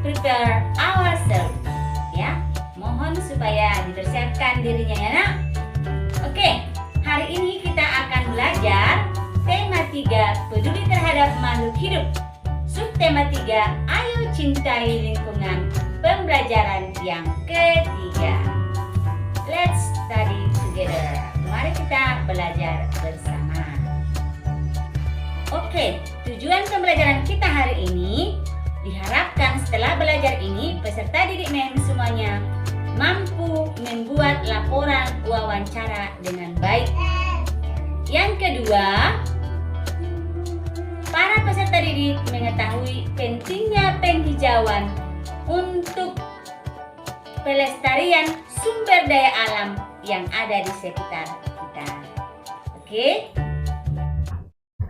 prepare ourselves. Ya, mohon supaya dipersiapkan dirinya ya nak. Oke, hari ini kita akan belajar tema 3, peduli terhadap makhluk hidup. Subtema 3, ayo cintai lingkungan. Pembelajaran yang ketiga. Let's study together. Mari kita belajar bersama. Oke, tujuan pembelajaran kita hari ini diharapkan setelah belajar ini peserta didik MEM semuanya mampu membuat laporan wawancara dengan baik. Yang kedua, para peserta didik mengetahui pentingnya penghijauan untuk pelestarian sumber daya alam yang ada di sekitar kita. Oke?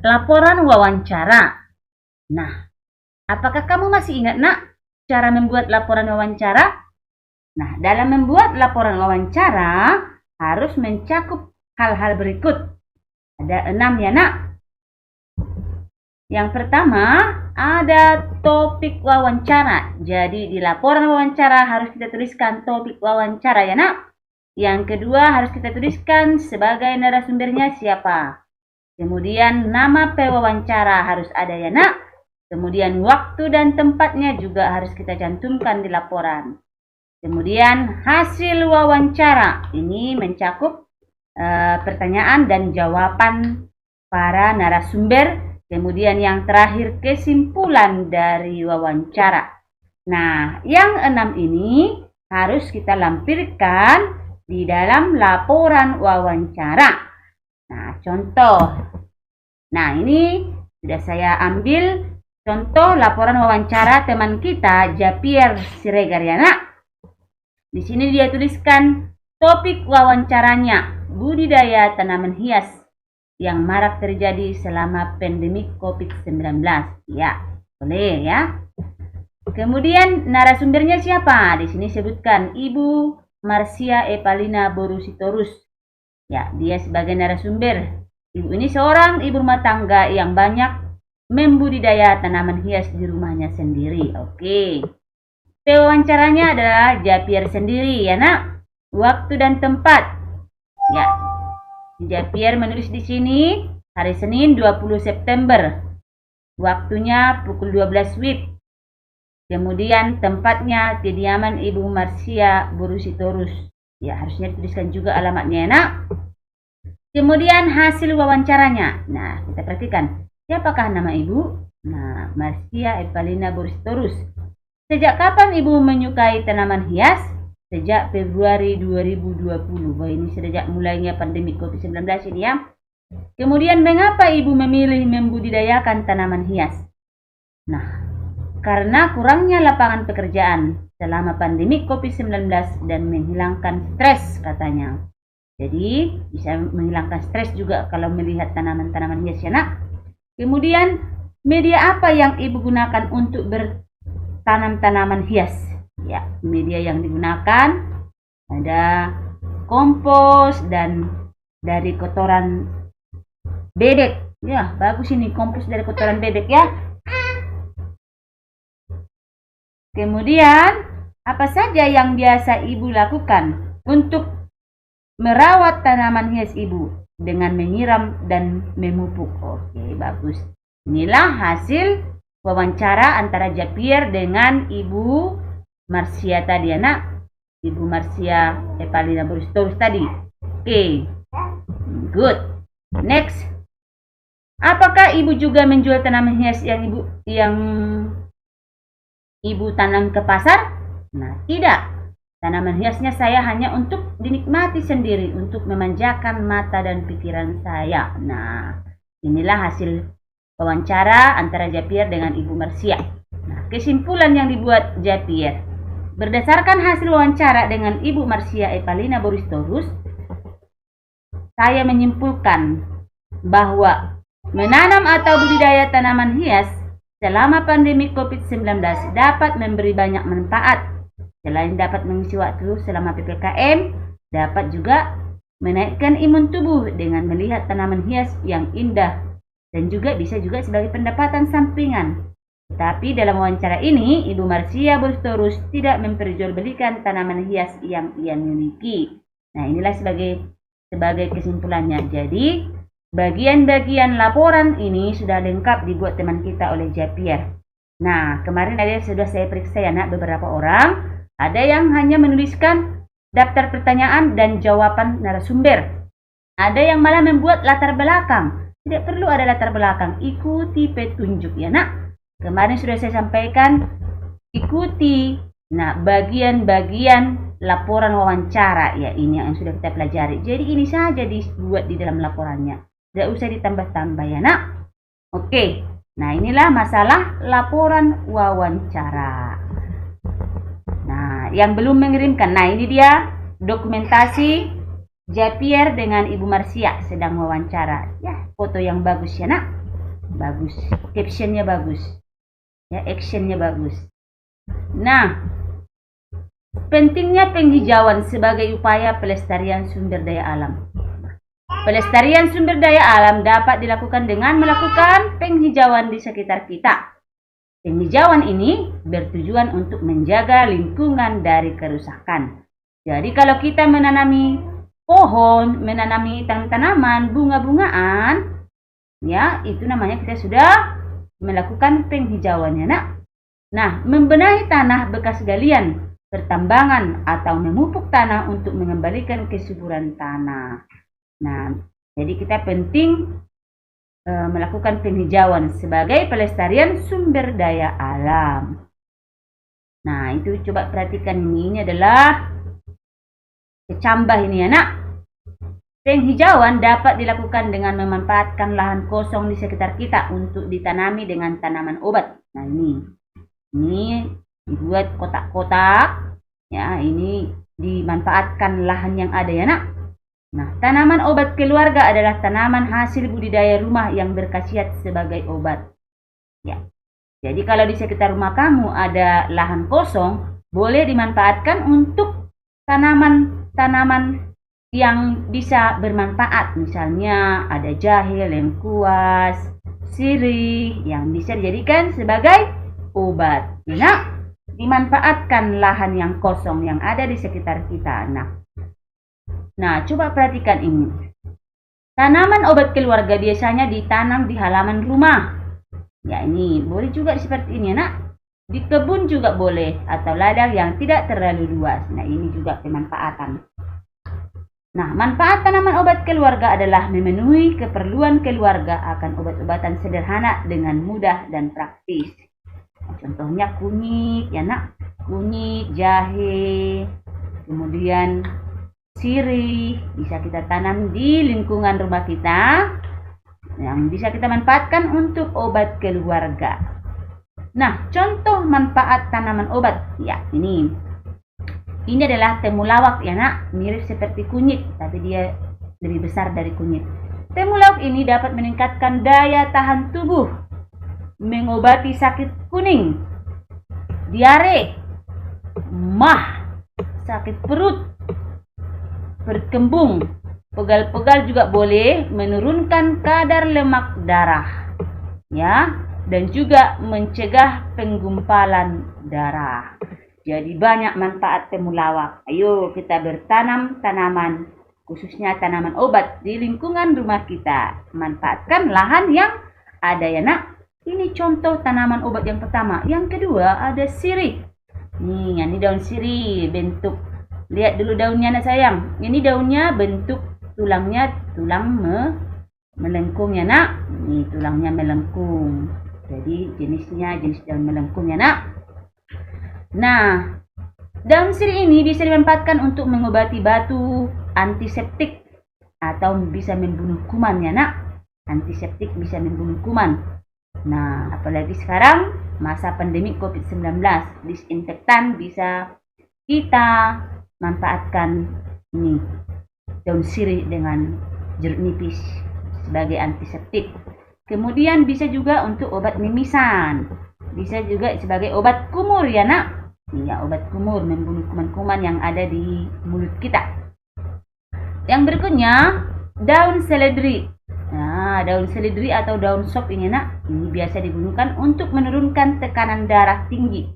Laporan wawancara. Nah, apakah kamu masih ingat nak cara membuat laporan wawancara? Nah, dalam membuat laporan wawancara harus mencakup hal-hal berikut. Ada 6 ya nak. Yang pertama ada topik wawancara. Jadi di laporan wawancara harus kita tuliskan topik wawancara ya nak. Yang kedua harus kita tuliskan sebagai narasumbernya siapa. Kemudian nama pewawancara harus ada ya nak. Kemudian waktu dan tempatnya juga harus kita cantumkan di laporan. Kemudian hasil wawancara. Ini mencakup pertanyaan dan jawaban para narasumber. Kemudian yang terakhir kesimpulan dari wawancara. Nah, yang 6 ini harus kita lampirkan di dalam laporan wawancara. Nah, contoh. Nah, ini sudah saya ambil contoh laporan wawancara teman kita Japier Siregar ya nak. Di sini dia tuliskan topik wawancaranya budidaya tanaman hias yang marak terjadi selama pandemi COVID-19. Ya, boleh ya. Kemudian narasumbernya siapa? Di sini sebutkan Ibu Marsia Epalina Borusitorus. Ya, dia sebagai narasumber. Ibu ini seorang ibu rumah tangga yang banyak membudidaya tanaman hias di rumahnya sendiri. Oke. Pewawancaranya adalah Japier sendiri ya nak. Waktu dan tempat. Ya. Japier menulis di sini hari Senin 20 September. Waktunya pukul 12 WIB. Kemudian tempatnya kediaman Ibu Marsia Borusitorus. Ya, harusnya dituliskan juga alamatnya ya nak. Kemudian hasil wawancaranya. Nah, kita perhatikan. Siapakah nama ibu? Nah, Marsia Epalina Borusitorus. Sejak kapan ibu menyukai tanaman hias? Sejak Februari 2020. Wah, ini sejak mulainya pandemi COVID-19 ini ya. Kemudian mengapa ibu memilih membudidayakan tanaman hias? Nah, karena kurangnya lapangan pekerjaan selama pandemi COVID-19 dan menghilangkan stres katanya. Jadi, bisa menghilangkan stres juga kalau melihat tanaman-tanaman hias ya nak. Kemudian, media apa yang ibu gunakan untuk bertanam tanaman hias? Ya, media yang digunakan ada kompos dan dari kotoran bebek. Ya, bagus ini kompos dari kotoran bebek ya. Kemudian, apa saja yang biasa ibu lakukan untuk merawat tanaman hias ibu? Dengan menyiram dan memupuk. Oke, bagus. Inilah hasil wawancara antara Japier dengan Ibu Marsia tadi anak. Ibu Marsia Epalina Borusitorus tadi. Oke. Good. Next. Apakah ibu juga menjual tanaman hias yang ibu tanam ke pasar? Nah, tidak. Tanaman hiasnya saya hanya untuk dinikmati sendiri, untuk memanjakan mata dan pikiran saya. Nah, inilah hasil wawancara antara Japier dengan Ibu Marsia. Nah, kesimpulan yang dibuat Japier. Berdasarkan hasil wawancara dengan Ibu Marsia Epalina Borusitorus, saya menyimpulkan bahwa menanam atau budidaya tanaman hias selama pandemi COVID-19 dapat memberi banyak manfaat. Selain dapat mengisi waktu selama PPKM, dapat juga menaikkan imun tubuh dengan melihat tanaman hias yang indah dan juga bisa juga sebagai pendapatan sampingan. Tapi dalam wawancara ini, Ibu Marcia Bostorus tidak memperjualbelikan tanaman hias yang ia miliki. Nah, inilah sebagai kesimpulannya. Jadi, bagian-bagian laporan ini sudah lengkap dibuat teman kita oleh Japier. Nah, kemarin sudah saya periksa ya nak, beberapa orang. Ada yang hanya menuliskan daftar pertanyaan dan jawaban narasumber. Ada yang malah membuat latar belakang. Tidak perlu ada latar belakang, ikuti petunjuk ya nak. Kemarin sudah saya sampaikan, ikuti bagian-bagian laporan wawancara ya, ini yang sudah kita pelajari. Jadi ini saja dibuat di dalam laporannya, tidak usah ditambah-tambah ya nak. Oke, nah inilah masalah laporan wawancara. Nah, yang belum mengirimkan, nah ini dia dokumentasi Japier dengan Ibu Marcia sedang wawancara. Ya, foto yang bagus ya nak, bagus, captionnya bagus. Ya, actionnya bagus. Nah, pentingnya penghijauan sebagai upaya pelestarian sumber daya alam. Pelestarian sumber daya alam dapat dilakukan dengan melakukan penghijauan di sekitar kita. Penghijauan ini bertujuan untuk menjaga lingkungan dari kerusakan. Jadi kalau kita menanami pohon, menanami tanaman, bunga-bungaan, ya itu namanya kita sudah melakukan penghijauannya nak. Nah, membenahi tanah bekas galian, pertambangan atau memupuk tanah untuk mengembalikan kesuburan tanah. Nah, jadi kita penting melakukan penghijauan sebagai pelestarian sumber daya alam. Nah, itu coba perhatikan ini adalah kecambah ini ya nak. Penghijauan dapat dilakukan dengan memanfaatkan lahan kosong di sekitar kita untuk ditanami dengan tanaman obat. Nah ini dibuat kotak-kotak, ya ini dimanfaatkan lahan yang ada ya nak. Nah, tanaman obat keluarga adalah tanaman hasil budidaya rumah yang berkhasiat sebagai obat. Ya, jadi kalau di sekitar rumah kamu ada lahan kosong, boleh dimanfaatkan untuk tanaman-tanaman yang bisa bermanfaat. Misalnya ada jahe, lengkuas, sirih yang bisa dijadikan sebagai obat. Nah, dimanfaatkan lahan yang kosong yang ada di sekitar kita. Nah, coba perhatikan ini. Tanaman obat keluarga biasanya ditanam di halaman rumah. Ya, ini boleh juga seperti ini, nak. Di kebun juga boleh atau ladang yang tidak terlalu luas. Nah, ini juga pemanfaatan. Nah, manfaat tanaman obat keluarga adalah memenuhi keperluan keluarga akan obat-obatan sederhana dengan mudah dan praktis. Nah, contohnya kunyit, ya nak, kunyit, jahe, kemudian sirih bisa kita tanam di lingkungan rumah kita, yang bisa kita manfaatkan untuk obat keluarga. Nah, contoh manfaat tanaman obat, ya ini adalah temulawak ya nak, mirip seperti kunyit, tapi dia lebih besar dari kunyit. Temulawak ini dapat meningkatkan daya tahan tubuh, mengobati sakit kuning, diare, mah, sakit perut, berkembung, pegal-pegal juga boleh, menurunkan kadar lemak darah, ya, dan juga mencegah penggumpalan darah. Jadi banyak manfaat temulawak. Ayo kita bertanam tanaman, khususnya tanaman obat di lingkungan rumah kita. Manfaatkan lahan yang ada ya nak. Ini contoh tanaman obat yang pertama. Yang kedua ada sirih. Nih, ini daun sirih bentuk. Lihat dulu daunnya nak sayang. Ini daunnya bentuk tulangnya melengkung ya nak. Ini tulangnya melengkung. Jadi jenis daun melengkung ya nak. Nah, daun sirih ini bisa dimanfaatkan untuk mengobati batu, antiseptik, atau bisa membunuh kuman ya nak. Antiseptik bisa membunuh kuman. Nah, apalagi sekarang masa pandemi COVID-19, disinfektan bisa kita manfaatkan ini daun sirih dengan jeruk nipis sebagai antiseptik. Kemudian bisa juga untuk obat mimisan, bisa juga sebagai obat kumur ya nak. Ya, obat kumur membunuh kuman-kuman yang ada di mulut kita. Yang berikutnya daun seledri. Nah, Daun seledri atau daun sop ini nak, ini biasa digunakan untuk menurunkan tekanan darah tinggi.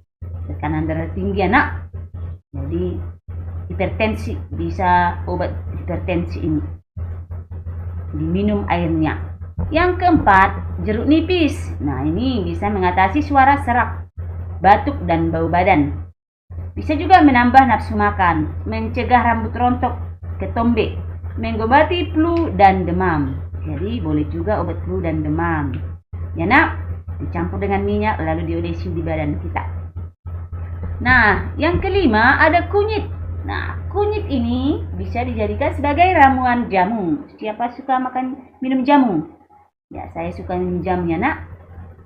Tekanan darah tinggi anak. Jadi hipertensi, bisa obat hipertensi ini diminum airnya. Yang keempat, jeruk nipis. Nah, ini bisa mengatasi suara serak, batuk dan bau badan. Bisa juga menambah nafsu makan, mencegah rambut rontok, ketombe, mengobati flu dan demam. Jadi boleh juga obat flu dan demam. Ya nak, dicampur dengan minyak lalu diolesi di badan kita. Nah, yang kelima ada kunyit. Nah, kunyit ini bisa dijadikan sebagai ramuan jamu. Siapa suka minum jamu? Ya, saya suka minum jamu ya nak.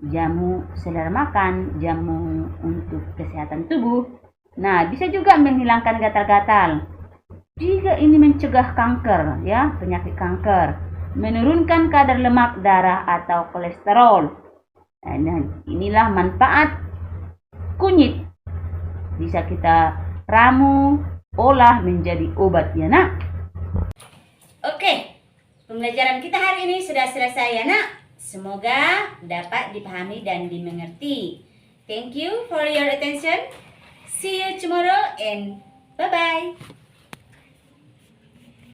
Jamu selera makan, jamu untuk kesehatan tubuh. Nah, bisa juga menghilangkan gatal-gatal. Jika ini mencegah kanker, ya, penyakit kanker, menurunkan kadar lemak darah atau kolesterol. Nah, inilah manfaat kunyit. Bisa kita ramu, olah menjadi obat ya nak. Oke, pembelajaran kita hari ini sudah selesai ya nak. Semoga dapat dipahami dan dimengerti. Thank you for your attention. See you tomorrow and bye-bye.